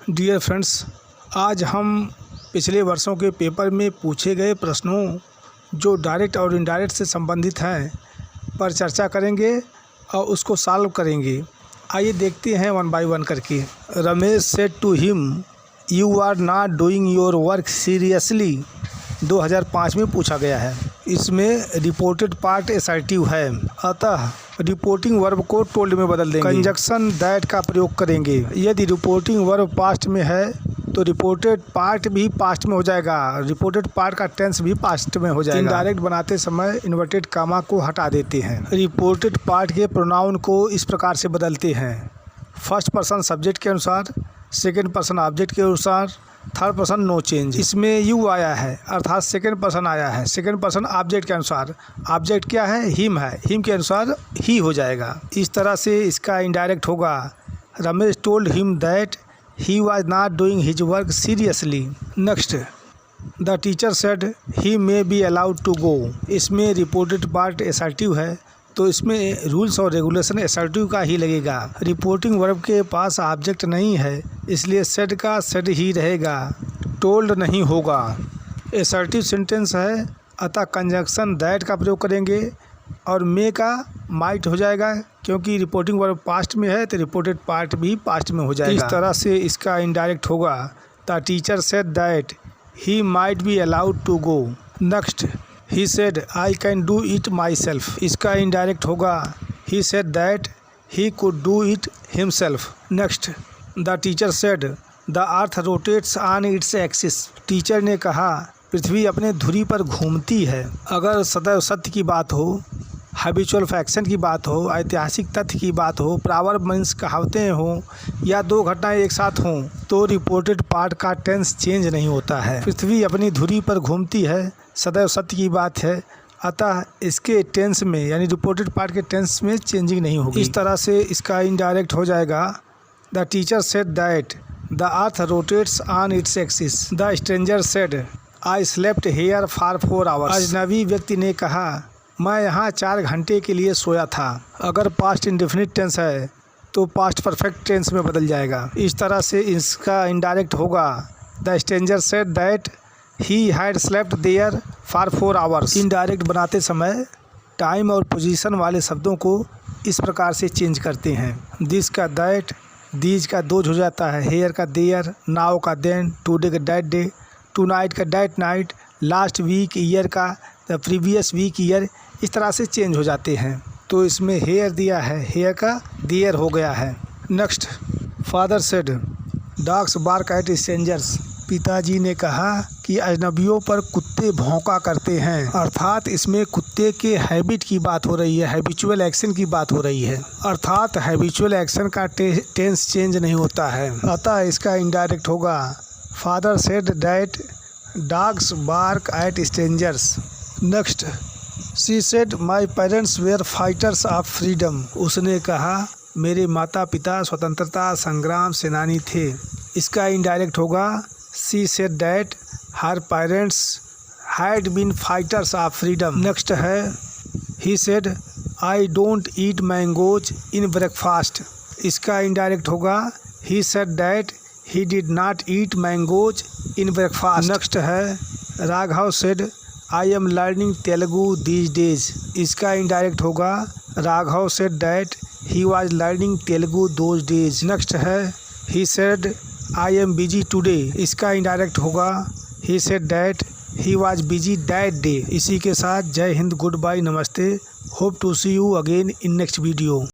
Dear friends, आज हम पिछले वर्षों के पेपर में पूछे गए प्रश्नों जो डायरेक्ट और इनडायरेक्ट से संबंधित हैं पर चर्चा करेंगे और उसको सॉल्व करेंगे। आइए देखते हैं वन बाय वन करके। Ramesh said to him, you are not doing your work seriously 2005 में पूछा गया है। इसमें रिपोर्टेड पार्ट असर्टिव है, अतः रिपोर्टिंग वर्ब को टोल्ड में बदल देंगे। कंजक्शन दैट का प्रयोग करेंगे। यदि रिपोर्टिंग वर्ब पास्ट में है तो रिपोर्टेड पार्ट भी पास्ट में हो जाएगा, रिपोर्टेड पार्ट का टेंस भी पास्ट में हो जाएगा। इनडायरेक्ट बनाते समय इन्वर्टेड कामा को हटा देते हैं। रिपोर्टेड पार्ट के प्रोनाउन को इस प्रकार से बदलते हैं: फर्स्ट पर्सन सब्जेक्ट के अनुसार, सेकेंड पर्सन ऑब्जेक्ट के अनुसार, थर्ड पर्सन नो चेंज। इसमें यू आया है अर्थात सेकेंड पर्सन आया है, सेकेंड पर्सन ऑब्जेक्ट के अनुसार। ऑब्जेक्ट क्या है? हिम है, हिम के अनुसार ही हो जाएगा। इस तरह से इसका इनडायरेक्ट होगा: Ramesh told him that he was not doing his work seriously. Next, the teacher said he may be allowed to go. इसमें रिपोर्टेड पार्ट असर्टिव है तो इसमें रूल्स और रेगुलेशन असर्टिव का ही लगेगा। रिपोर्टिंग वर्ब के पास ऑब्जेक्ट नहीं है इसलिए सेड का सेड ही रहेगा, टोल्ड नहीं होगा। असर्टिव सेंटेंस है अतः कंजक्शन दैट का प्रयोग करेंगे और मे का माइट हो जाएगा, क्योंकि रिपोर्टिंग वर्ब पास्ट में है तो रिपोर्टेड पार्ट भी पास्ट में हो जाएगा। इस तरह से इसका इनडायरेक्ट होगा: the teacher said that he might be allowed to go. Next, he said I can do it myself. इसका इनडायरेक्ट होगा: he said that he could do it himself. Next, the teacher said the earth rotates on its axis. Teacher ने कहा पृथ्वी अपने धुरी पर घूमती है। अगर सदैव सत्य की बात हो, हैबिचुअल फैक्शन की बात हो, ऐतिहासिक तथ्य की बात हो, प्रॉवर्ब मीन्स कहावतें हों या दो घटनाएं एक साथ हों तो रिपोर्टेड पार्ट का टेंस चेंज नहीं होता है। पृथ्वी अपनी धुरी पर घूमती है सदैव सत्य की बात है, अतः इसके टेंस में यानी रिपोर्टेड पार्ट के टेंस में चेंजिंग नहीं होगी। इस तरह से इसका इनडायरेक्ट हो जाएगा: the teacher said that the earth rotates on its axis. The stranger said I slept here for 4 hours. अजनबी व्यक्ति ने कहा मैं यहाँ 4 घंटे के लिए सोया था। अगर पास्ट इंडेफिनिट टेंस है तो पास्ट परफेक्ट टेंस में बदल जाएगा। इस तरह से इसका इनडायरेक्ट होगा: the stranger said that he had slept there for 4 hours. Indirect बनाते समय टाइम और पोजीशन वाले शब्दों को इस प्रकार से चेंज करते हैं: दिस का दैट, दीज का दोज हो जाता है, हेयर का देयर, नाउ का देन, टुडे का दैट डे, टू नाइट का that night, last week year का द प्रीवियस वीक ईयर। इस तरह से चेंज हो जाते हैं। तो इसमें हेयर दिया है, हेयर का देयर हो गया है। Next, father said dogs bark at strangers. पिताजी ने कहा कि अजनबियों पर कुत्ते भौंका करते हैं, अर्थात इसमें कुत्ते के हैबिट की बात हो रही है, हैबिचुअल एक्शन की बात हो रही है, अर्थात हैबिचुअल एक्शन का टेंस चेंज नहीं होता है, अतः इसका इनडायरेक्ट होगा: father said that dogs bark at strangers. Next, she said my parents were fighters of freedom. उसने कहा मेरे माता पिता स्वतंत्रता संग्राम सेनानी थे। इसका इनडायरेक्ट होगा: she said that her parents had been fighters of freedom. Next है, he said I don't eat mangoes in breakfast. इसका इनडायरेक्ट होगा: he said that he did not eat mangoes in breakfast. Next है, Raghav said I am learning Telugu these days. इसका indirect होगा: Raghav said that he was learning Telugu those days. Next है, he said I am busy today. इसका indirect होगा: he said that he was busy that day. इसी के साथ जय हिंद, गुड बाय, नमस्ते। Hope to see you again in next video.